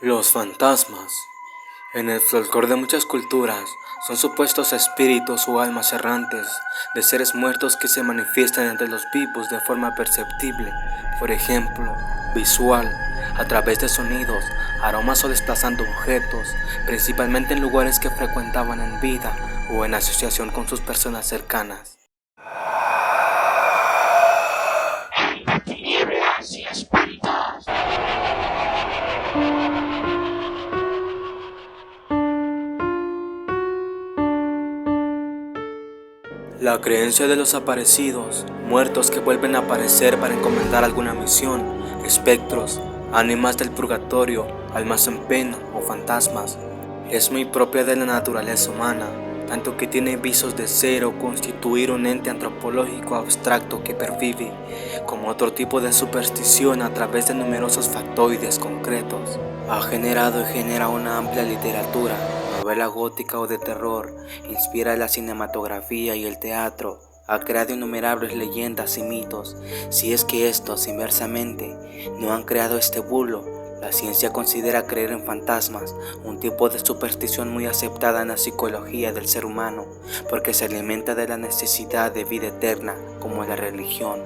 Los fantasmas, en el folclore de muchas culturas, son supuestos espíritus o almas errantes de seres muertos que se manifiestan entre los vivos de forma perceptible, por ejemplo, visual, a través de sonidos, aromas o desplazando objetos, principalmente en lugares que frecuentaban en vida o en asociación con sus personas cercanas. La creencia de los aparecidos, muertos que vuelven a aparecer para encomendar alguna misión, espectros, ánimas del purgatorio, almas en pena o fantasmas, es muy propia de la naturaleza humana, tanto que tiene visos de ser o constituir un ente antropológico abstracto que pervive, como otro tipo de superstición a través de numerosos factoides concretos. Ha generado y genera una amplia literatura, novela gótica o de terror, inspira la cinematografía y el teatro, ha creado innumerables leyendas y mitos. Si es que estos, inversamente, no han creado este bulo, la ciencia considera creer en fantasmas un tipo de superstición muy aceptada en la psicología del ser humano, porque se alimenta de la necesidad de vida eterna, como la religión,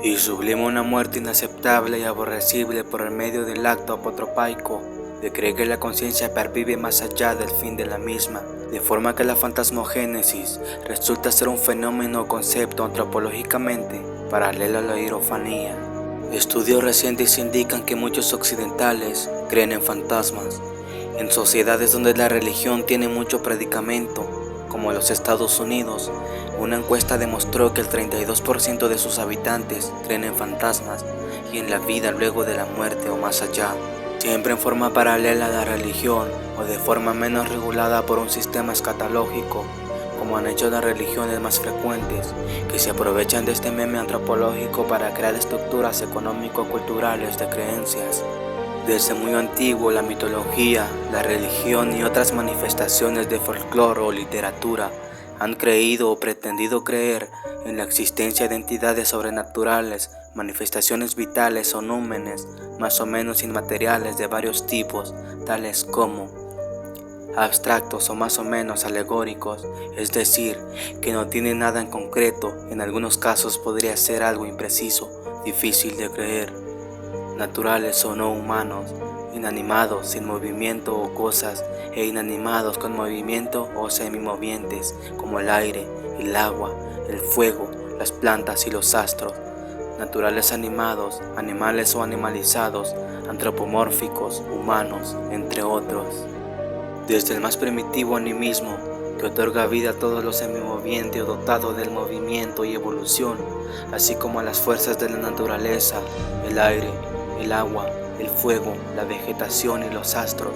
y sublima una muerte inaceptable y aborrecible por el medio del acto apotropaico de creer que la conciencia pervive más allá del fin de la misma, de forma que la fantasmogénesis resulta ser un fenómeno o concepto antropológicamente paralelo a la hierofanía. Estudios recientes indican que muchos occidentales creen en fantasmas, en sociedades donde la religión tiene mucho predicamento, como los Estados Unidos. Una encuesta demostró que el 32% de sus habitantes creen en fantasmas y en la vida luego de la muerte o más allá, siempre en forma paralela a la religión o de forma menos regulada por un sistema escatológico, como han hecho las religiones más frecuentes, que se aprovechan de este meme antropológico para crear estructuras económico-culturales de creencias. Desde muy antiguo, la mitología, la religión y otras manifestaciones de folclore o literatura han creído o pretendido creer en la existencia de entidades sobrenaturales, manifestaciones vitales o númenes más o menos inmateriales de varios tipos, tales como abstractos o más o menos alegóricos, es decir, que no tienen nada en concreto. En algunos casos podría ser algo impreciso, difícil de creer, naturales o no humanos, inanimados sin movimiento o cosas, e inanimados con movimiento o semimovientes, como el aire, el agua, el fuego, las plantas y los astros, naturales animados, animales o animalizados, antropomórficos, humanos, entre otros. Desde el más primitivo animismo, que otorga vida a todo lo semimoviente o dotado del movimiento y evolución, así como a las fuerzas de la naturaleza, el aire, el agua, el fuego, la vegetación y los astros.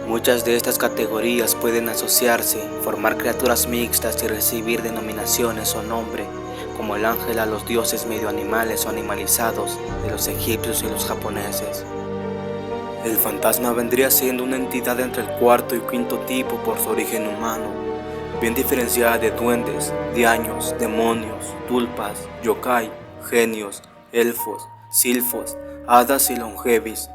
Muchas de estas categorías pueden asociarse, formar criaturas mixtas y recibir denominaciones o nombre, como el ángel a los dioses medio animales o animalizados de los egipcios y los japoneses. El fantasma vendría siendo una entidad entre el cuarto y quinto tipo por su origen humano, bien diferenciada de duendes, diaños, demonios, tulpas, yokai, genios, elfos, silfos, hadas y longevis,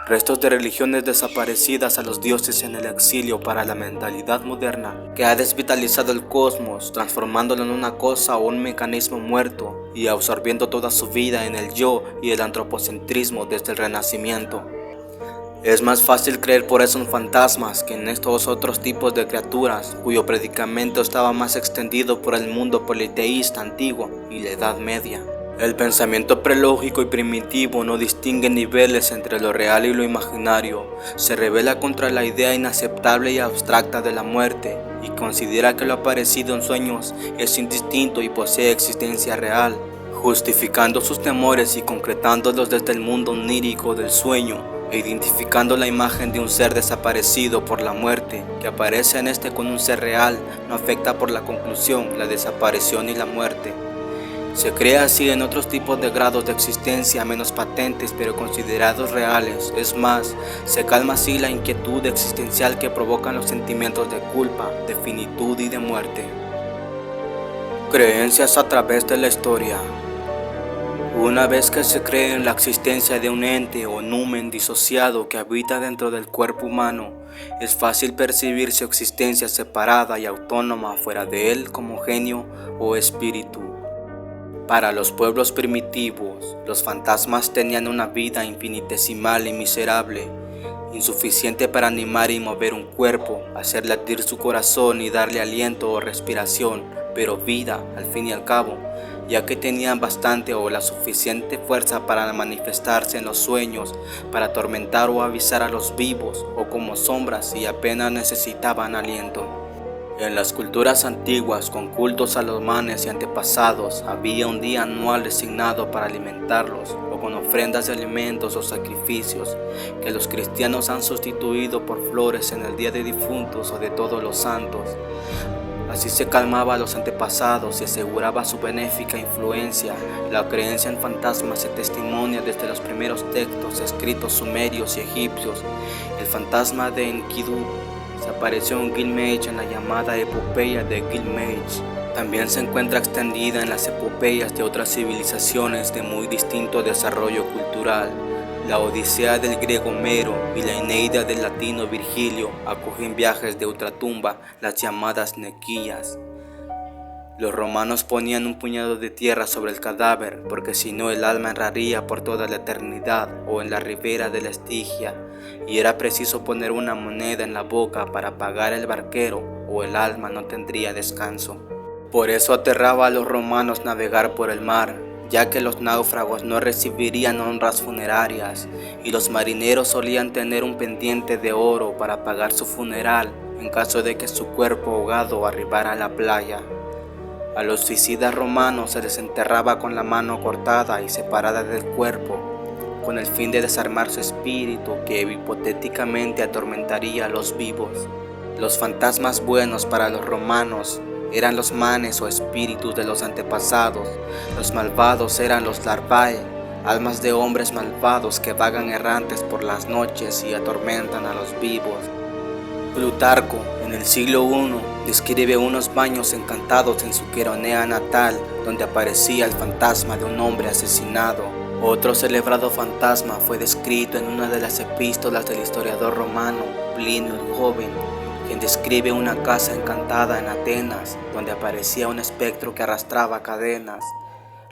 restos de religiones desaparecidas a los dioses en el exilio para la mentalidad moderna, que ha desvitalizado el cosmos, transformándolo en una cosa o un mecanismo muerto y absorbiendo toda su vida en el yo y el antropocentrismo desde el Renacimiento. Es más fácil creer por eso en fantasmas que en estos otros tipos de criaturas, cuyo predicamento estaba más extendido por el mundo politeísta antiguo y la Edad Media. El pensamiento prelógico y primitivo no distingue niveles entre lo real y lo imaginario, se rebela contra la idea inaceptable y abstracta de la muerte y considera que lo aparecido en sueños es indistinto y posee existencia real, justificando sus temores y concretándolos desde el mundo onírico del sueño, e identificando la imagen de un ser desaparecido por la muerte, que aparece en este con un ser real, no afecta por la conclusión, la desaparición y la muerte. Se crea así en otros tipos de grados de existencia menos patentes pero considerados reales. Es más, se calma así la inquietud existencial que provocan los sentimientos de culpa, de finitud y de muerte. Creencias a través de la historia. Una vez que se cree en la existencia de un ente o numen disociado que habita dentro del cuerpo humano, es fácil percibir su existencia separada y autónoma fuera de él como genio o espíritu. Para los pueblos primitivos, los fantasmas tenían una vida infinitesimal y miserable, insuficiente para animar y mover un cuerpo, hacer latir su corazón y darle aliento o respiración, pero vida al fin y al cabo, ya que tenían bastante o la suficiente fuerza para manifestarse en los sueños, para atormentar o avisar a los vivos, o como sombras y apenas necesitaban aliento. En las culturas antiguas, con cultos a los manes y antepasados, había un día anual designado para alimentarlos, o con ofrendas de alimentos o sacrificios, que los cristianos han sustituido por flores en el Día de Difuntos o de Todos los Santos. Así se calmaba a los antepasados y aseguraba su benéfica influencia. La creencia en fantasmas se testimonia desde los primeros textos escritos sumerios y egipcios. El fantasma de Enkidu se apareció en Gilgamesh en la llamada epopeya de Gilgamesh. También se encuentra extendida en las epopeyas de otras civilizaciones de muy distinto desarrollo cultural. La Odisea del griego Homero y la Eneida del latino Virgilio acogen viajes de ultratumba, las llamadas nequillas. Los romanos ponían un puñado de tierra sobre el cadáver, porque si no el alma erraría por toda la eternidad o en la ribera de la Estigia, y era preciso poner una moneda en la boca para pagar el barquero, o el alma no tendría descanso. Por eso aterraba a los romanos navegar por el mar, ya que los náufragos no recibirían honras funerarias, y los marineros solían tener un pendiente de oro para pagar su funeral en caso de que su cuerpo ahogado arribara a la playa. A los suicidas romanos se les enterraba con la mano cortada y separada del cuerpo, con el fin de desarmar su espíritu que hipotéticamente atormentaría a los vivos. Los fantasmas buenos para los romanos eran los manes o espíritus de los antepasados. Los malvados eran los larvae, almas de hombres malvados que vagan errantes por las noches y atormentan a los vivos. Plutarco, en el siglo I, describe unos baños encantados en su Queronea natal, donde aparecía el fantasma de un hombre asesinado. Otro celebrado fantasma fue descrito en una de las epístolas del historiador romano Plinio el Joven, quien describe una casa encantada en Atenas, donde aparecía un espectro que arrastraba cadenas.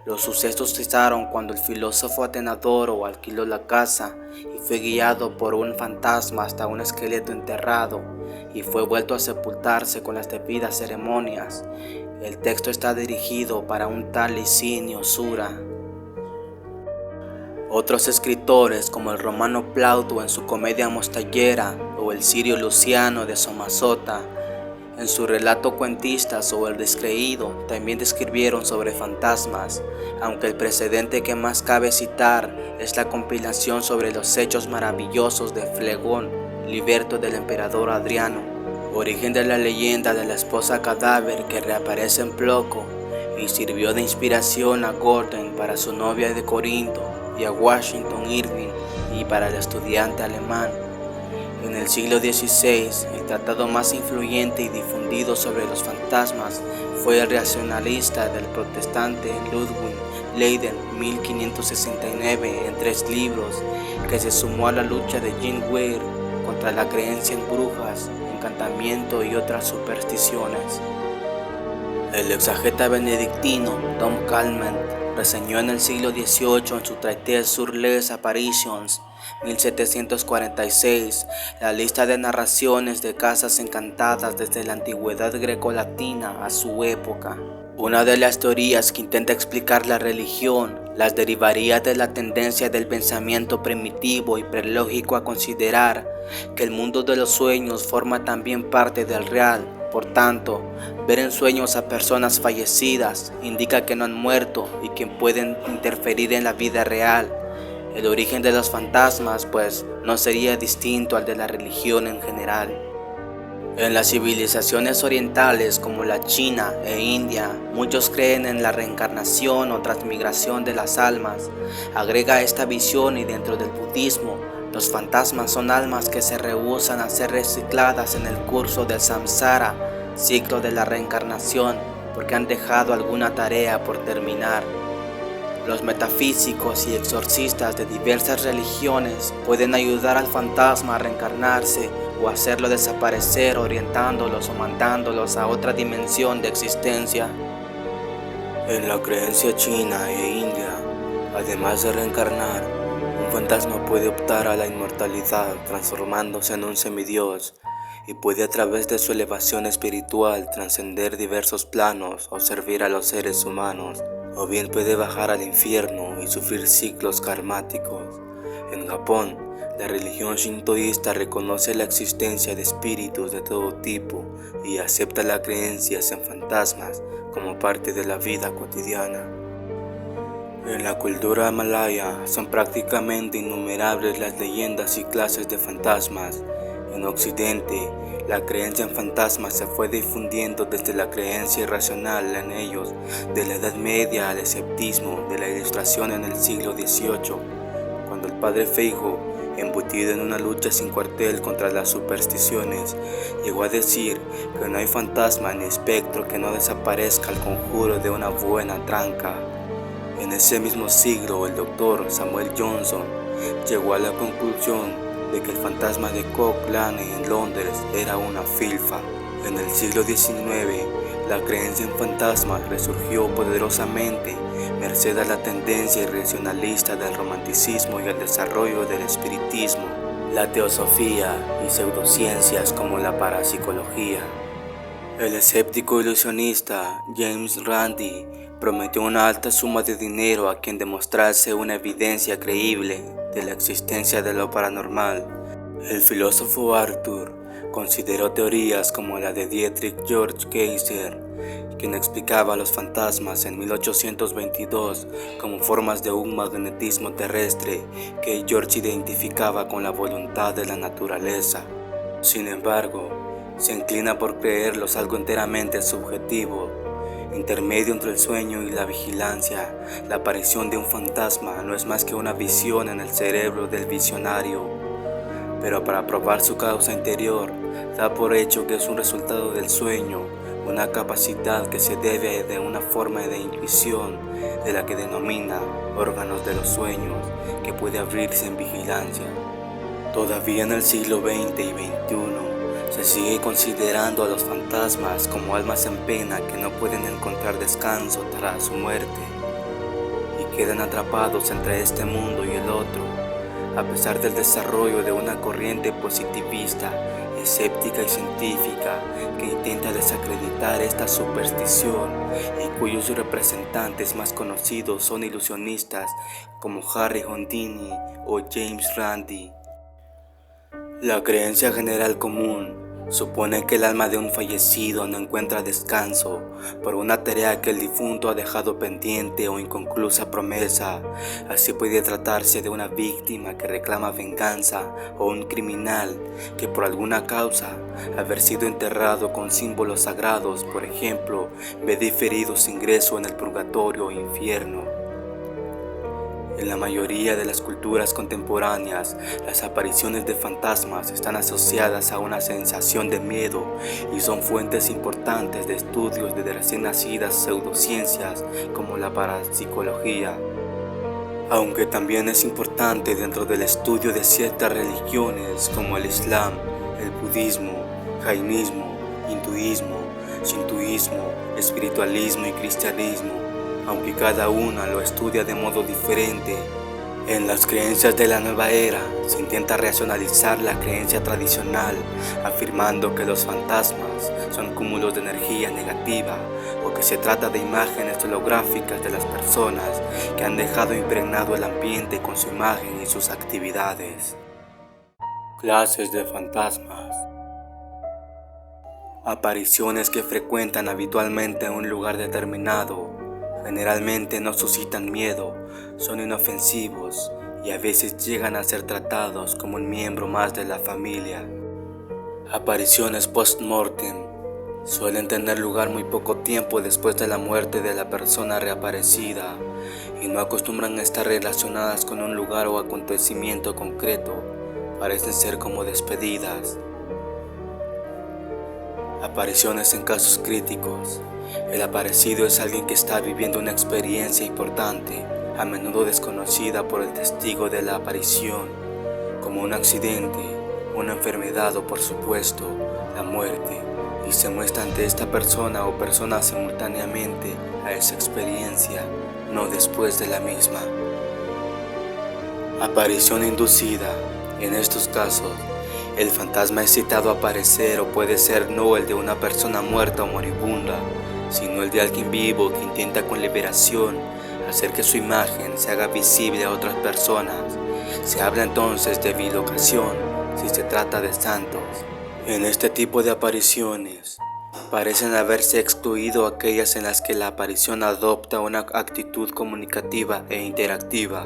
Los sucesos cesaron cuando el filósofo Atenodoro alquiló la casa y fue guiado por un fantasma hasta un esqueleto enterrado y fue vuelto a sepultarse con las debidas ceremonias. El texto está dirigido para un tal Licinio Sura. Otros escritores, como el romano Plauto en su Comedia Mostallera o el sirio Luciano de Somazota en su relato Cuentistas o El Descreído, también describieron sobre fantasmas, aunque el precedente que más cabe citar es la compilación sobre los hechos maravillosos de Flegón, liberto del emperador Adriano, origen de la leyenda de la esposa cadáver que reaparece en Ploco y sirvió de inspiración a Gordon para su novia de Corinto y a Washington Irving y para el estudiante alemán. En el siglo XVI, el tratado más influyente y difundido sobre los fantasmas fue el racionalista del protestante Ludwig Leiden 1569 en 3 libros, que se sumó a la lucha de Jean Weir contra la creencia en brujas, encantamiento y otras supersticiones. El exageta benedictino Tom Calment reseñó en el siglo XVIII en su Traité sur les Apparitions 1746 la lista de narraciones de casas encantadas desde la antigüedad grecolatina a su época. Una de las teorías que intenta explicar la religión las derivaría de la tendencia del pensamiento primitivo y prelógico a considerar que el mundo de los sueños forma también parte del real. Por tanto, ver en sueños a personas fallecidas indica que no han muerto y que pueden interferir en la vida real. El origen de los fantasmas, pues, no sería distinto al de la religión en general. En las civilizaciones orientales como la China e India, muchos creen en la reencarnación o transmigración de las almas. Agrega esta visión y dentro del budismo, los fantasmas son almas que se rehúsan a ser recicladas en el curso del samsara, ciclo de la reencarnación, porque han dejado alguna tarea por terminar. Los metafísicos y exorcistas de diversas religiones pueden ayudar al fantasma a reencarnarse o hacerlo desaparecer, orientándolos o mandándolos a otra dimensión de existencia. En la creencia china e india, además de reencarnar, un fantasma puede optar a la inmortalidad transformándose en un semidios y puede a través de su elevación espiritual trascender diversos planos o servir a los seres humanos, o bien puede bajar al infierno y sufrir ciclos karmáticos. En Japón, la religión shintoísta reconoce la existencia de espíritus de todo tipo y acepta las creencias en fantasmas como parte de la vida cotidiana. En la cultura malaya son prácticamente innumerables las leyendas y clases de fantasmas. En Occidente, la creencia en fantasmas se fue difundiendo desde la creencia irracional en ellos, de la Edad Media al escepticismo de la Ilustración en el siglo XVIII, cuando el padre Feijo, embutido en una lucha sin cuartel contra las supersticiones, llegó a decir que no hay fantasma ni espectro que no desaparezca al conjuro de una buena tranca. En ese mismo siglo, el doctor Samuel Johnson llegó a la conclusión de que el fantasma de Cock Lane en Londres era una filfa. En el siglo XIX, la creencia en fantasmas resurgió poderosamente merced a la tendencia irracionalista del romanticismo y al desarrollo del espiritismo, la teosofía y pseudociencias como la parapsicología. El escéptico ilusionista James Randi prometió una alta suma de dinero a quien demostrase una evidencia creíble de la existencia de lo paranormal. El filósofo Arthur consideró teorías como la de Dietrich George Kaiser, quien explicaba los fantasmas en 1822 como formas de un magnetismo terrestre que George identificaba con la voluntad de la naturaleza. Sin embargo, se inclina por creerlos algo enteramente subjetivo, intermedio entre el sueño y la vigilancia. La aparición de un fantasma no es más que una visión en el cerebro del visionario, pero para probar su causa interior, da por hecho que es un resultado del sueño, una capacidad que se debe de una forma de intuición de la que denomina órganos de los sueños, que puede abrirse en vigilancia. Todavía en el siglo XX y XXI, se sigue considerando a los fantasmas como almas en pena que no pueden encontrar descanso tras su muerte y quedan atrapados entre este mundo y el otro, a pesar del desarrollo de una corriente positivista, escéptica y científica que intenta desacreditar esta superstición y cuyos representantes más conocidos son ilusionistas como Harry Houdini o James Randi. La creencia general común supone que el alma de un fallecido no encuentra descanso por una tarea que el difunto ha dejado pendiente o inconclusa promesa. Así puede tratarse de una víctima que reclama venganza o un criminal que por alguna causa, haber sido enterrado con símbolos sagrados, por ejemplo, ve diferido su ingreso en el purgatorio o infierno. En la mayoría de las culturas contemporáneas, las apariciones de fantasmas están asociadas a una sensación de miedo y son fuentes importantes de estudios de recién nacidas pseudociencias como la parapsicología. Aunque también es importante dentro del estudio de ciertas religiones como el Islam, el budismo, jainismo, hinduismo, shintoísmo, espiritualismo y cristianismo, aunque cada una lo estudia de modo diferente. En las creencias de la nueva era se intenta racionalizar la creencia tradicional, afirmando que los fantasmas son cúmulos de energía negativa o que se trata de imágenes holográficas de las personas que han dejado impregnado el ambiente con su imagen y sus actividades. Clases de fantasmas. Apariciones que frecuentan habitualmente un lugar determinado. Generalmente no suscitan miedo, son inofensivos y a veces llegan a ser tratados como un miembro más de la familia. Apariciones post-mortem suelen tener lugar muy poco tiempo después de la muerte de la persona reaparecida y no acostumbran a estar relacionadas con un lugar o acontecimiento concreto, parecen ser como despedidas. Apariciones en casos críticos. El aparecido es alguien que está viviendo una experiencia importante, a menudo desconocida por el testigo de la aparición, como un accidente, una enfermedad o por supuesto, la muerte, y se muestra ante esta persona o personas simultáneamente a esa experiencia, no después de la misma. Aparición inducida. En estos casos, el fantasma es citado a aparecer o puede ser no el de una persona muerta o moribunda, sino el de alguien vivo que intenta con liberación hacer que su imagen se haga visible a otras personas. Se habla entonces de bilocación si se trata de santos. En este tipo de apariciones, parecen haberse excluido aquellas en las que la aparición adopta una actitud comunicativa e interactiva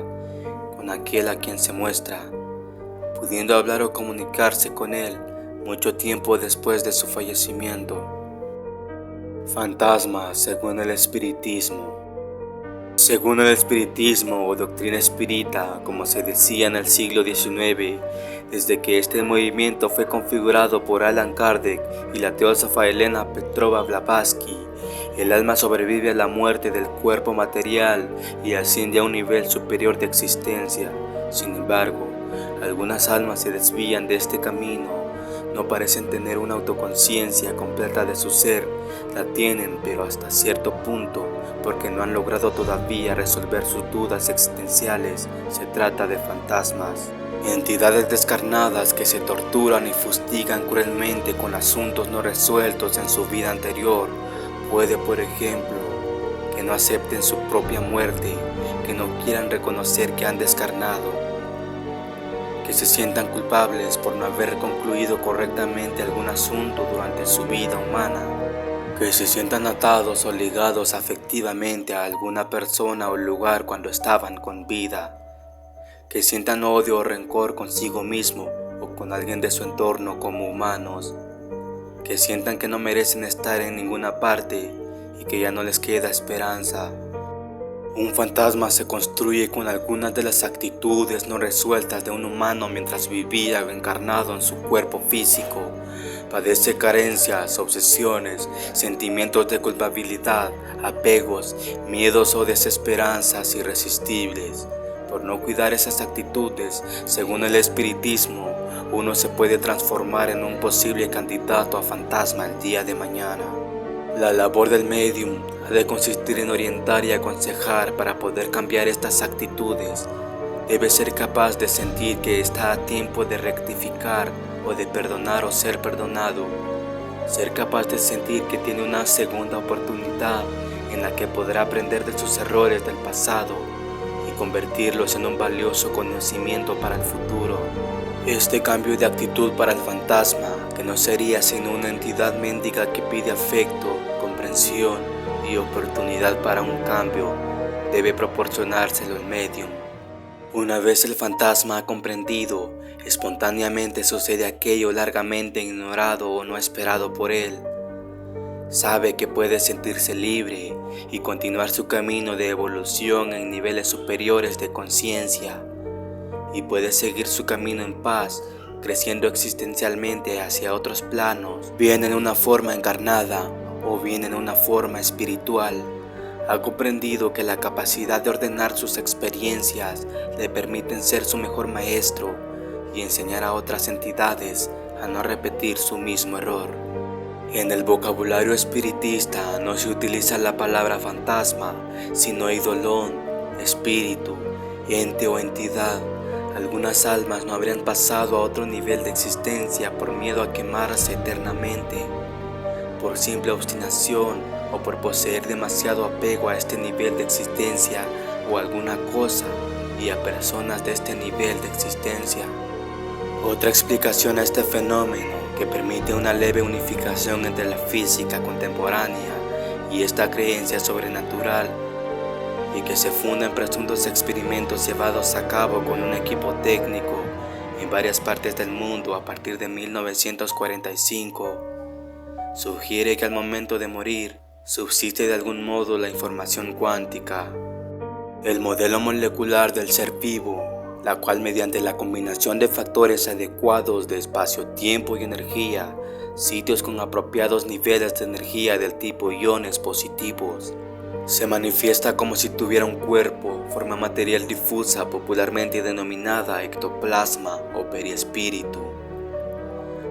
con aquel a quien se muestra, pudiendo hablar o comunicarse con él mucho tiempo después de su fallecimiento. Fantasmas según el espiritismo. Según el espiritismo o doctrina espírita, como se decía en el siglo XIX, desde que este movimiento fue configurado por Allan Kardec y la teósofa Elena Petrova Blavatsky, el alma sobrevive a la muerte del cuerpo material y asciende a un nivel superior de existencia. Sin embargo, algunas almas se desvían de este camino, no parecen tener una autoconciencia completa de su ser, la tienen pero hasta cierto punto, porque no han logrado todavía resolver sus dudas existenciales. Se trata de fantasmas, entidades descarnadas que se torturan y fustigan cruelmente con asuntos no resueltos en su vida anterior. Puede, por ejemplo, que no acepten su propia muerte, que no quieran reconocer que han descarnado, que se sientan culpables por no haber concluido correctamente algún asunto durante su vida humana, que se sientan atados o ligados afectivamente a alguna persona o lugar cuando estaban con vida, que sientan odio o rencor consigo mismo o con alguien de su entorno como humanos, que sientan que no merecen estar en ninguna parte y que ya no les queda esperanza. Un fantasma se construye con algunas de las actitudes no resueltas de un humano mientras vivía encarnado en su cuerpo físico. Padece carencias, obsesiones, sentimientos de culpabilidad, apegos, miedos o desesperanzas irresistibles. Por no cuidar esas actitudes, según el espiritismo, uno se puede transformar en un posible candidato a fantasma el día de mañana. La labor del medium ha de consistir en orientar y aconsejar para poder cambiar estas actitudes. Debe ser capaz de sentir que está a tiempo de rectificar o de perdonar o ser perdonado. Ser capaz de sentir que tiene una segunda oportunidad en la que podrá aprender de sus errores del pasado y convertirlos en un valioso conocimiento para el futuro. Este cambio de actitud para el fantasma, que no sería sino una entidad mendiga que pide afecto, comprensión y oportunidad para un cambio, debe proporcionárselo el medium. Una vez el fantasma ha comprendido, espontáneamente sucede aquello largamente ignorado o no esperado por él. Sabe que puede sentirse libre y continuar su camino de evolución en niveles superiores de conciencia, y puede seguir su camino en paz, creciendo existencialmente hacia otros planos, bien en una forma encarnada o bien en una forma espiritual. Ha comprendido que la capacidad de ordenar sus experiencias le permiten ser su mejor maestro y enseñar a otras entidades a no repetir su mismo error. En el vocabulario espiritista no se utiliza la palabra fantasma, sino eidolon, espíritu, ente o entidad. Algunas almas no habrían pasado a otro nivel de existencia por miedo a quemarse eternamente, por simple obstinación o por poseer demasiado apego a este nivel de existencia o alguna cosa y a personas de este nivel de existencia. Otra explicación a este fenómeno, que permite una leve unificación entre la física contemporánea y esta creencia sobrenatural, y que se funda en presuntos experimentos llevados a cabo con un equipo técnico en varias partes del mundo a partir de 1945, sugiere que al momento de morir subsiste de algún modo la información cuántica, el modelo molecular del ser vivo, la cual mediante la combinación de factores adecuados de espacio, tiempo y energía, sitios con apropiados niveles de energía del tipo iones positivos, Se manifiesta como si tuviera un cuerpo, forma material difusa popularmente denominada ectoplasma o perispíritu,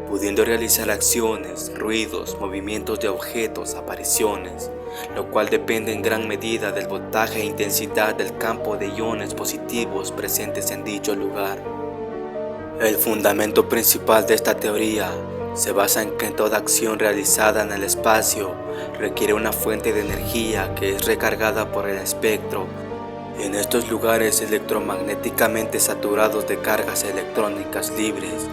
pudiendo realizar acciones, ruidos, movimientos de objetos, apariciones, lo cual depende en gran medida del voltaje e intensidad del campo de iones positivos presentes en dicho lugar. El fundamento principal de esta teoría se basa en que toda acción realizada en el espacio requiere una fuente de energía que es recargada por el espectro. En estos lugares electromagnéticamente saturados de cargas electrónicas libres,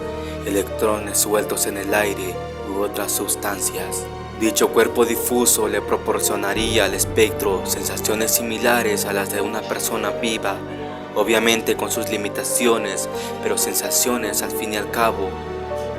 electrones sueltos en el aire u otras sustancias. Dicho cuerpo difuso le proporcionaría al espectro sensaciones similares a las de una persona viva, obviamente con sus limitaciones, pero sensaciones al fin y al cabo,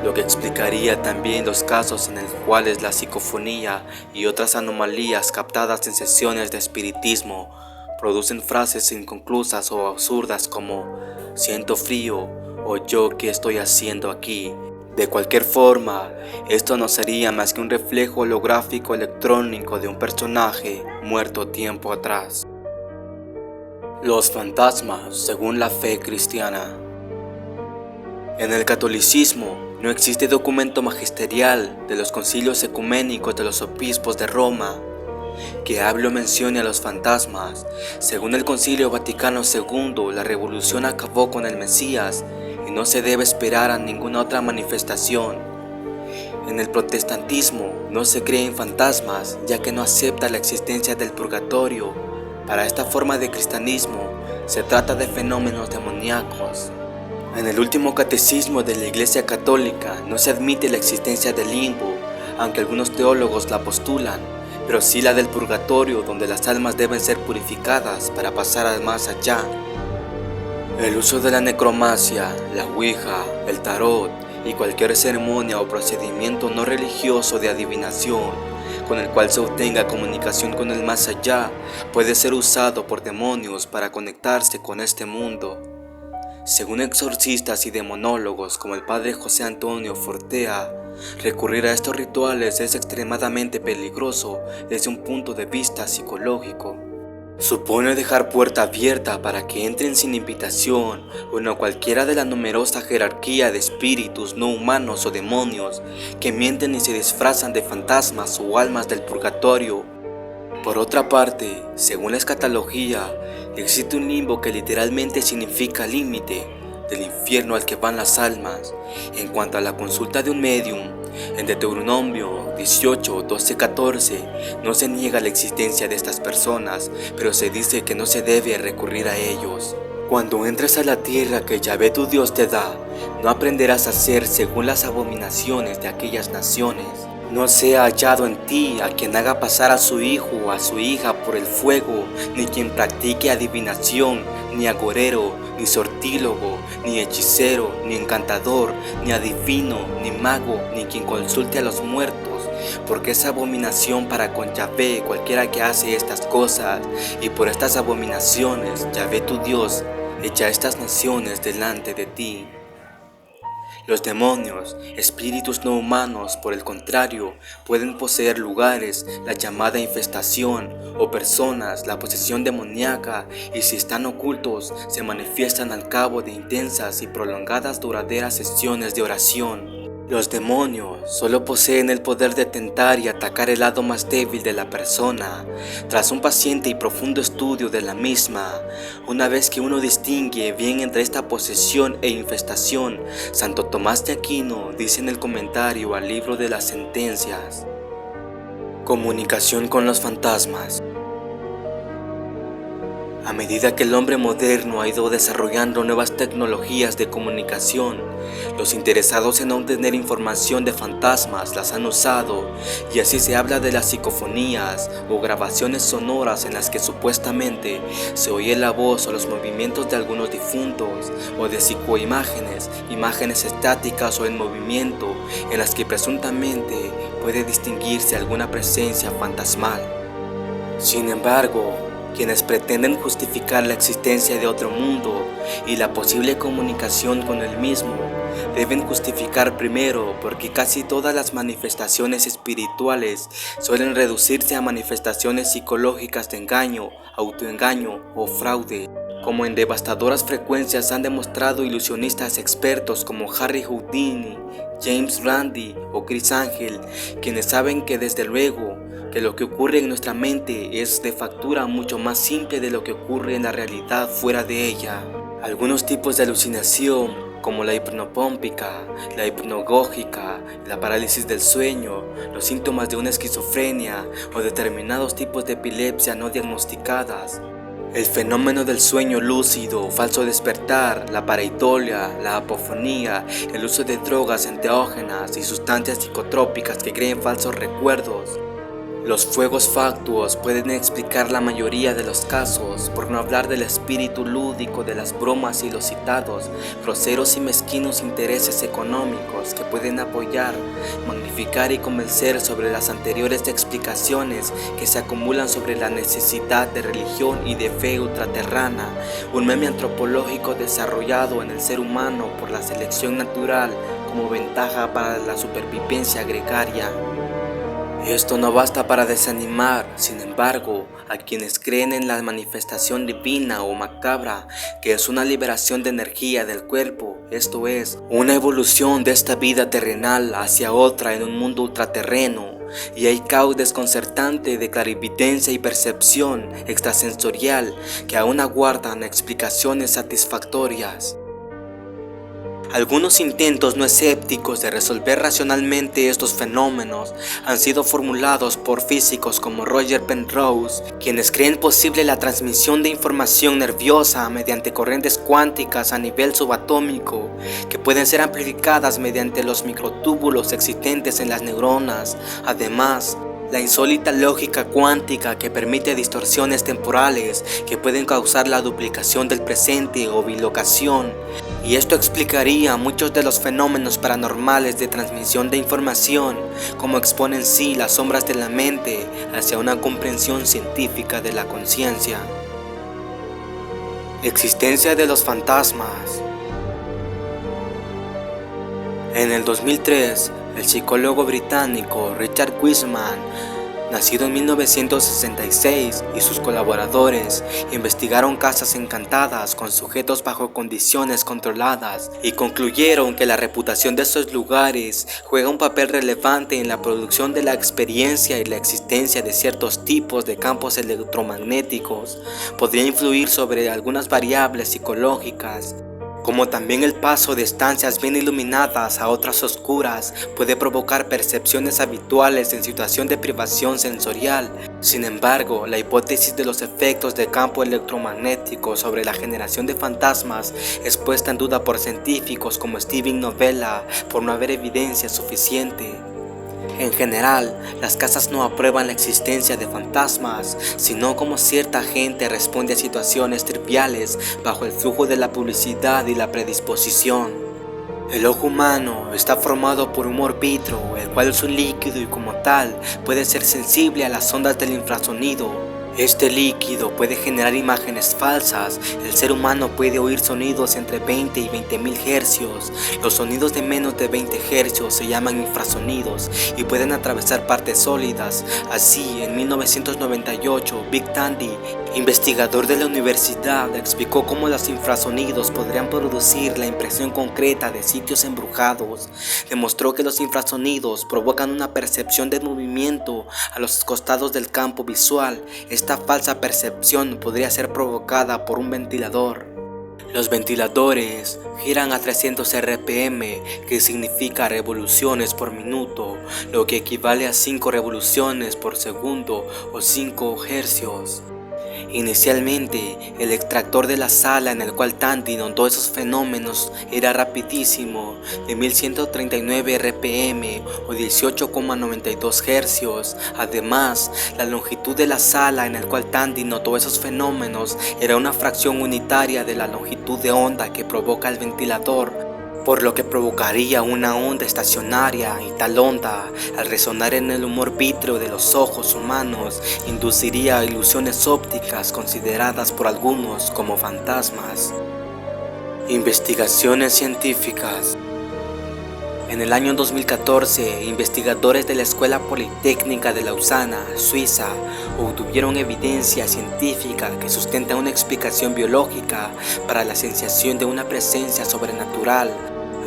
lo que explicaría también los casos en los cuales la psicofonía y otras anomalías captadas en sesiones de espiritismo producen frases inconclusas o absurdas como "siento frío" o "yo qué estoy haciendo aquí". De cualquier forma, esto no sería más que un reflejo holográfico electrónico de un personaje muerto tiempo atrás. Los fantasmas según la fe cristiana. En el catolicismo no existe documento magisterial de los concilios ecuménicos de los obispos de Roma que hable o mencione a los fantasmas. Según el Concilio Vaticano II, la revolución acabó con el Mesías y no se debe esperar a ninguna otra manifestación. En el protestantismo no se cree en fantasmas, ya que no acepta la existencia del purgatorio. Para esta forma de cristianismo se trata de fenómenos demoníacos. En el último catecismo de la Iglesia Católica no se admite la existencia del limbo, aunque algunos teólogos la postulan, pero sí la del purgatorio, donde las almas deben ser purificadas para pasar al más allá. El uso de la necromancia, la ouija, el tarot y cualquier ceremonia o procedimiento no religioso de adivinación con el cual se obtenga comunicación con el más allá puede ser usado por demonios para conectarse con este mundo. Según exorcistas y demonólogos como el padre José Antonio Fortea, recurrir a estos rituales es extremadamente peligroso desde un punto de vista psicológico. Supone dejar puerta abierta para que entren sin invitación uno cualquiera de la numerosa jerarquía de espíritus no humanos o demonios que mienten y se disfrazan de fantasmas o almas del purgatorio. Por otra parte, según la escatología, existe un limbo que literalmente significa límite del infierno al que van las almas. En cuanto a la consulta de un medium, en Deuteronomio 18, 12, 14 no se niega la existencia de estas personas, pero se dice que no se debe recurrir a ellos. Cuando entres a la tierra que Yahvé tu Dios te da, no aprenderás a hacer según las abominaciones de aquellas naciones. No sea hallado en ti a quien haga pasar a su hijo o a su hija por el fuego, ni quien practique adivinación, ni agorero, ni sortílogo, ni hechicero, ni encantador, ni adivino, ni mago, ni quien consulte a los muertos, porque es abominación para con Yahvé cualquiera que hace estas cosas, y por estas abominaciones Yahvé tu Dios echa estas naciones delante de ti. Los demonios, espíritus no humanos, por el contrario, pueden poseer lugares, la llamada infestación, o personas, la posesión demoníaca, y si están ocultos, se manifiestan al cabo de intensas y prolongadas duraderas sesiones de oración. Los demonios solo poseen el poder de tentar y atacar el lado más débil de la persona, tras un paciente y profundo estudio de la misma. Una vez que uno distingue bien entre esta posesión e infestación, Santo Tomás de Aquino dice en el comentario al libro de las sentencias: comunicación con los fantasmas. A medida que el hombre moderno ha ido desarrollando nuevas tecnologías de comunicación, los interesados en obtener información de fantasmas las han usado, y así se habla de las psicofonías o grabaciones sonoras en las que supuestamente se oye la voz o los movimientos de algunos difuntos, o de psicoimágenes, imágenes estáticas o en movimiento en las que presuntamente puede distinguirse alguna presencia fantasmal. Sin embargo, quienes pretenden justificar la existencia de otro mundo y la posible comunicación con el mismo, deben justificar primero, porque casi todas las manifestaciones espirituales suelen reducirse a manifestaciones psicológicas de engaño, autoengaño o fraude, como en devastadoras frecuencias han demostrado ilusionistas expertos como Harry Houdini, James Randi o Chris Angel, quienes saben que desde luego que lo que ocurre en nuestra mente es de factura mucho más simple de lo que ocurre en la realidad fuera de ella. Algunos tipos de alucinación, como la hipnopómpica, la hipnagógica, la parálisis del sueño, los síntomas de una esquizofrenia o determinados tipos de epilepsia no diagnosticadas, el fenómeno del sueño lúcido, falso despertar, la pareidolia, la apofonía, el uso de drogas enteógenas y sustancias psicotrópicas que creen falsos recuerdos. Los fuegos factuos pueden explicar la mayoría de los casos, por no hablar del espíritu lúdico de las bromas y los citados, groseros y mezquinos intereses económicos que pueden apoyar, magnificar y convencer sobre las anteriores explicaciones que se acumulan sobre la necesidad de religión y de fe ultraterrana, un meme antropológico desarrollado en el ser humano por la selección natural como ventaja para la supervivencia gregaria. Esto no basta para desanimar, sin embargo, a quienes creen en la manifestación divina o macabra, que es una liberación de energía del cuerpo, esto es, una evolución de esta vida terrenal hacia otra en un mundo ultraterreno, y hay caos desconcertante de clarividencia y percepción extrasensorial que aún aguardan explicaciones satisfactorias. Algunos intentos no escépticos de resolver racionalmente estos fenómenos han sido formulados por físicos como Roger Penrose, quienes creen posible la transmisión de información nerviosa mediante corrientes cuánticas a nivel subatómico, que pueden ser amplificadas mediante los microtúbulos existentes en las neuronas. Además, la insólita lógica cuántica que permite distorsiones temporales que pueden causar la duplicación del presente o bilocación, y esto explicaría muchos de los fenómenos paranormales de transmisión de información, como expone en sí las sombras de la mente hacia una comprensión científica de la conciencia. Existencia de los fantasmas. En el 2003, el psicólogo británico Richard Wiseman, nacido en 1966, y sus colaboradores investigaron casas encantadas con sujetos bajo condiciones controladas y concluyeron que la reputación de estos lugares juega un papel relevante en la producción de la experiencia, y la existencia de ciertos tipos de campos electromagnéticos podría influir sobre algunas variables psicológicas, como también el paso de estancias bien iluminadas a otras oscuras puede provocar percepciones habituales en situación de privación sensorial. Sin embargo, la hipótesis de los efectos de campo electromagnético sobre la generación de fantasmas es puesta en duda por científicos como Steven Novella por no haber evidencia suficiente. En general, las casas no aprueban la existencia de fantasmas, sino como cierta gente responde a situaciones triviales bajo el flujo de la publicidad y la predisposición. El ojo humano está formado por un orbitro, el cual es un líquido y como tal puede ser sensible a las ondas del infrasonido. Este líquido puede generar imágenes falsas. El ser humano puede oír sonidos entre 20 y 20.000 hercios. Los sonidos de menos de 20 hercios se llaman infrasonidos y pueden atravesar partes sólidas. Así, en 1998, Vic Tandy, investigador de la universidad, explicó cómo los infrasonidos podrían producir la impresión concreta de sitios embrujados. Demostró que los infrasonidos provocan una percepción de movimiento a los costados del campo visual. Esta falsa percepción podría ser provocada por un ventilador. Los ventiladores giran a 300 RPM, que significa revoluciones por minuto, lo que equivale a 5 revoluciones por segundo o 5 hercios. Inicialmente, el extractor de la sala en el cual Tandy notó esos fenómenos era rapidísimo, de 1139 RPM o 18,92 hercios. Además, la longitud de la sala en el cual Tandy notó esos fenómenos era una fracción unitaria de la longitud de onda que provoca el ventilador, por lo que provocaría una onda estacionaria, y tal onda, al resonar en el humor vítreo de los ojos humanos, induciría ilusiones ópticas consideradas por algunos como fantasmas. Investigaciones científicas. En el año 2014, investigadores de la Escuela Politécnica de Lausana, Suiza, obtuvieron evidencia científica que sustenta una explicación biológica para la sensación de una presencia sobrenatural,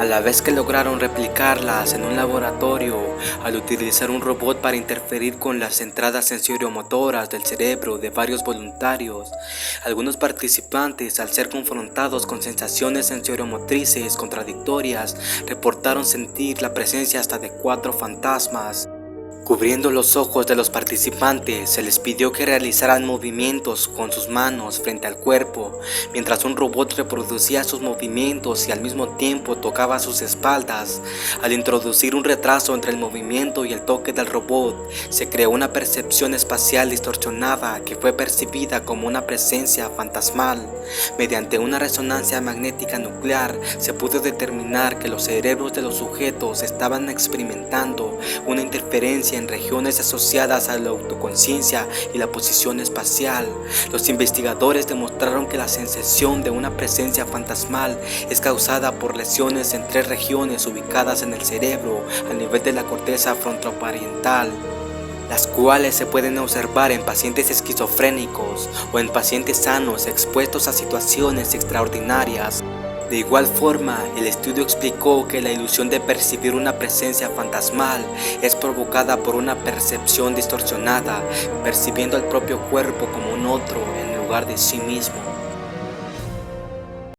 a la vez que lograron replicarlas en un laboratorio al utilizar un robot para interferir con las entradas sensoriomotoras del cerebro de varios voluntarios. Algunos participantes, al ser confrontados con sensaciones sensoriomotrices contradictorias, reportaron sentir la presencia hasta de 4 fantasmas. Cubriendo los ojos de los participantes, se les pidió que realizaran movimientos con sus manos frente al cuerpo, mientras un robot reproducía sus movimientos y al mismo tiempo tocaba sus espaldas. Al introducir un retraso entre el movimiento y el toque del robot, se creó una percepción espacial distorsionada que fue percibida como una presencia fantasmal. Mediante una resonancia magnética nuclear, se pudo determinar que los cerebros de los sujetos estaban experimentando una interferencia en regiones asociadas a la autoconciencia y la posición espacial. Los investigadores demostraron que la sensación de una presencia fantasmal es causada por lesiones en 3 regiones ubicadas en el cerebro a nivel de la corteza frontoparietal, las cuales se pueden observar en pacientes esquizofrénicos o en pacientes sanos expuestos a situaciones extraordinarias. De igual forma, el estudio explicó que la ilusión de percibir una presencia fantasmal es provocada por una percepción distorsionada, percibiendo al propio cuerpo como un otro en lugar de sí mismo.